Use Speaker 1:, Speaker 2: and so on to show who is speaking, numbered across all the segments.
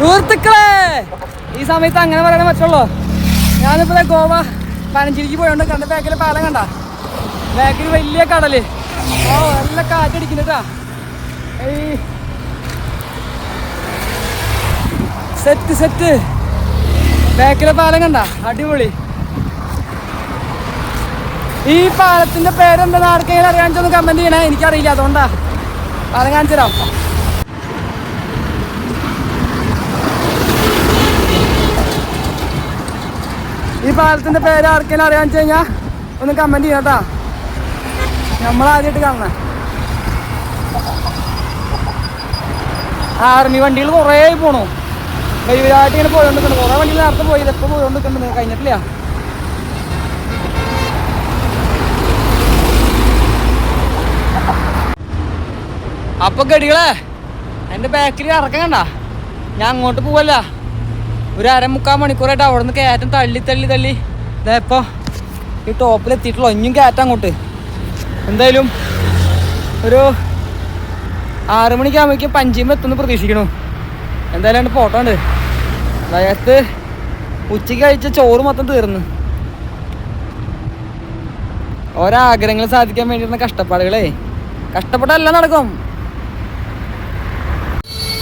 Speaker 1: സുഹൃത്തുക്കളെ, ഈ സമയത്ത് അങ്ങനെ പറയാൻ പറ്റുള്ളൂ. ഞാനിപ്പോൾ ഗോവ പനഞ്ചേരിക്ക് പോയോണ്ട് കണ്ട ബാക്കിൽ പാലം കണ്ട, ബാക്കിൽ വലിയ കടല്. ഓ നല്ല കാറ്റടിക്കുന്നുട്ടാ. സെറ്റ് സെറ്റ് ബാക്കിലെ പാലം കണ്ട, അടിപൊളി. ഈ പാലത്തിന്റെ പേരെന്താ ആർക്കെങ്കിലും അറിയാൻ കമന്റ് ചെയ്യണേ, എനിക്കറിയില്ല, അതുകൊണ്ടാ. പാലം കാണിച്ചു തരാം. ഈ പാലത്തിന്റെ പേര് ആർക്കെങ്കിലും അറിയാന്ന് വെച്ച് കഴിഞ്ഞാൽ ഒന്ന് കമന്റ് ചെയ്യാം കേട്ടാ. നമ്മളാദ്യമായിട്ട് കാണണേ. ആർമി വണ്ടികൾ കുറേ പോണു, വൈകുന്നേരമായിട്ട് ഇങ്ങനെ പോയോണ്ടിരിക്കുന്നു. കുറേ വണ്ടികൾ നേരത്തെ പോയി, ഇതെപ്പോൾ പോയോണ്ടിരിക്കുന്നുണ്ട്, കഴിഞ്ഞിട്ടില്ല. അപ്പൊ ഗടികളെ, എൻ്റെ ബാക്കിൽ ഇറക്കം കണ്ട, ഞാൻ അങ്ങോട്ട് പോവല്ല. ഒരു 1.25 മണിക്കൂറായിട്ട് അവിടെ നിന്ന് കയറ്റം തള്ളി ഇതെപ്പോൾ ഈ ടോപ്പിലെത്തിയിട്ടുള്ളൂ. ഇനിയും കയറ്റം അങ്ങോട്ട്. എന്തായാലും ഒരു 6 മണിക്കാകുമ്പോഴേക്കും പഞ്ചിയുമ്പോൾ എത്തുമെന്ന് പ്രതീക്ഷിക്കണു. എന്തായാലും എൻ്റെ ഫോട്ടോ ഉണ്ട്. അതായത് ഉച്ചയ്ക്ക് കഴിച്ച ചോറ് മൊത്തം തീർന്നു. ഓരോ ആഗ്രഹങ്ങൾ സാധിക്കാൻ വേണ്ടിയിരുന്ന കഷ്ടപ്പാടുകളെ, കഷ്ടപ്പെട്ടെല്ലാം നടക്കും.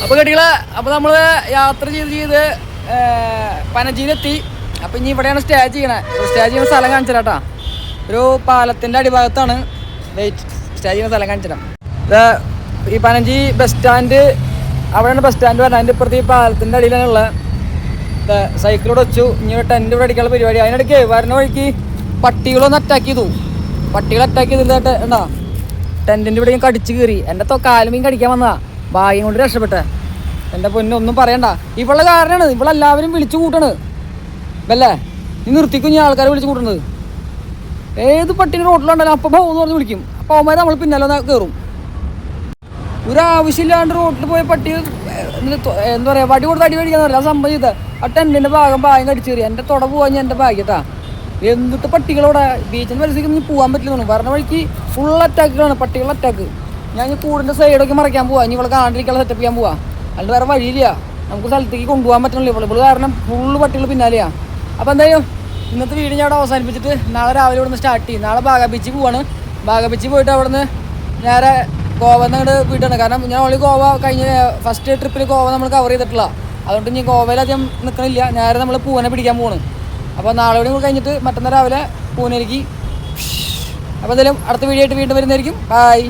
Speaker 1: അപ്പോൾ കേട്ടികളെ, അപ്പോൾ നമ്മൾ യാത്ര ചെയ്ത് പനജിയിലെത്തി. അപ്പോൾ ഇനി ഇവിടെയാണ് സ്റ്റേ ചെയ്യുന്ന സ്ഥലം കാണിച്ചു തരാം കേട്ടോ. ഒരു പാലത്തിൻ്റെ അടിഭാഗത്താണ് സ്റ്റേ ചെയ്യുന്ന സ്ഥലം കാണിച്ചു തരാം. ഈ പനജി ബസ് സ്റ്റാൻഡ്, അവിടെയാണ് ബസ് സ്റ്റാൻഡ് വരുന്നത്. അതിൻ്റെ ഇപ്പുറത്ത് ഈ പാലത്തിൻ്റെ അടിയിലാണുള്ള സൈക്കിളോട് വെച്ചു. ഇനി ടെൻറ്റ് ഇവിടെ അടിക്കാനുള്ള പരിപാടി. അതിനിടയ്ക്ക് വരുന്ന വഴിക്ക് പട്ടികളൊന്ന് അറ്റാക്ക് ചെയ്തു. പട്ടികൾ അറ്റാക്ക് ചെയ്തിട്ട് എന്താ ടെൻറ്റിൻ്റെ ഇവിടെ കടിച്ചു കയറി. എൻ്റെ കാലുമീൻ കടിക്കാൻ വന്നതാ, ഭാഗ്യം കൊണ്ട് രക്ഷപ്പെട്ടെ. എൻ്റെ പൊന്നൊന്നും പറയണ്ട. ഇവളുടെ കാരണമാണ് ഇവളെല്ലാവരും വിളിച്ചു കൂട്ടണ്. അല്ലേ, നീ നിർത്തിക്കും ഞാൻ ആൾക്കാരെ വിളിച്ചു കൂട്ടണത്. ഏത് പട്ടിന് റോട്ടിലുണ്ടല്ലോ അപ്പം പോകുമെന്ന് പറഞ്ഞ് വിളിക്കും. അപ്പോൾ അവന്മാർ നമ്മൾ പിന്നാലെ കയറും. ഒരാവശ്യമില്ലാണ്ട് റോട്ടിൽ പോയ പട്ടി എന്താ പറയുക, വടി കൊടുത്ത് അടി മേടിക്കാന്ന് പറയില്ല. ആ സംഭവം ചെയ്താൽ ആ ടെൻറ്റിൻ്റെ ഭാഗം കടിച്ചു കയറി. എൻ്റെ തുട പോകാൻ ഞാൻ എൻ്റെ ഭാഗ്യട്ടാ. എന്നിട്ട് പട്ടികളോടെ ബീച്ചിൻ്റെ പരിസ്ഥിതിക്ക് ഇനി പോകാൻ പറ്റില്ലെന്നു പറഞ്ഞ വഴിക്ക് ഫുൾ അറ്റാക്കുകളാണ്, പട്ടികളുടെ അറ്റാക്ക്. ഞാൻ ഈ കൂടിൻ്റെ സൈഡൊക്കെ മറയ്ക്കാൻ പോവാം. ഇനി ഇവിടെ കാണാണ്ടിരിക്കാനുള്ള സെറ്റപ്പ് ചെയ്യാൻ പോവാം. അല്ലാണ്ട് വേറെ വഴിയില്ല, നമുക്ക് സ്ഥലത്തേക്ക് കൊണ്ടുപോകാൻ പറ്റണില്ല. ഇവിടെ കാരണം ഫുള്ള് പട്ടികൾ പിന്നാലെയാണ്. അപ്പോൾ എന്തായാലും ഇന്നത്തെ വീഡിയോ ഞാൻ അവിടെ അവസാനിപ്പിച്ചിട്ട് നാളെ രാവിലെ ഇവിടെ നിന്ന് സ്റ്റാർട്ട് ചെയ്യും. നാളെ ബാഗ ബീച്ചിൽ പോവാണ്. ബാഗ ബീച്ചിൽ പോയിട്ട് അവിടെ നിന്ന് നേരെ ഗോവ അങ്ങോട്ട് വീട്ടാണ്. കാരണം ഞാൻ ഓൾറെഡി ഗോവ കഴിഞ്ഞ ഫസ്റ്റ് ട്രിപ്പിൽ ഗോവ നമ്മൾ കവർ ചെയ്തിട്ടില്ല. അതുകൊണ്ട് ഇനി ഗോവയിലധികം നിൽക്കണില്ല. നേരെ നമ്മൾ പൂനെ പിടിക്കാൻ പോവാണ്. അപ്പോൾ നാളെ കൂടി കഴിഞ്ഞിട്ട് മറ്റന്നാൾ രാവിലെ പൂനെയിലേക്ക്. അപ്പോൾ എന്തായാലും അടുത്ത വീഡിയോ ആയിട്ട് വീണ്ടും വരുന്നതായിരിക്കും. ബൈ.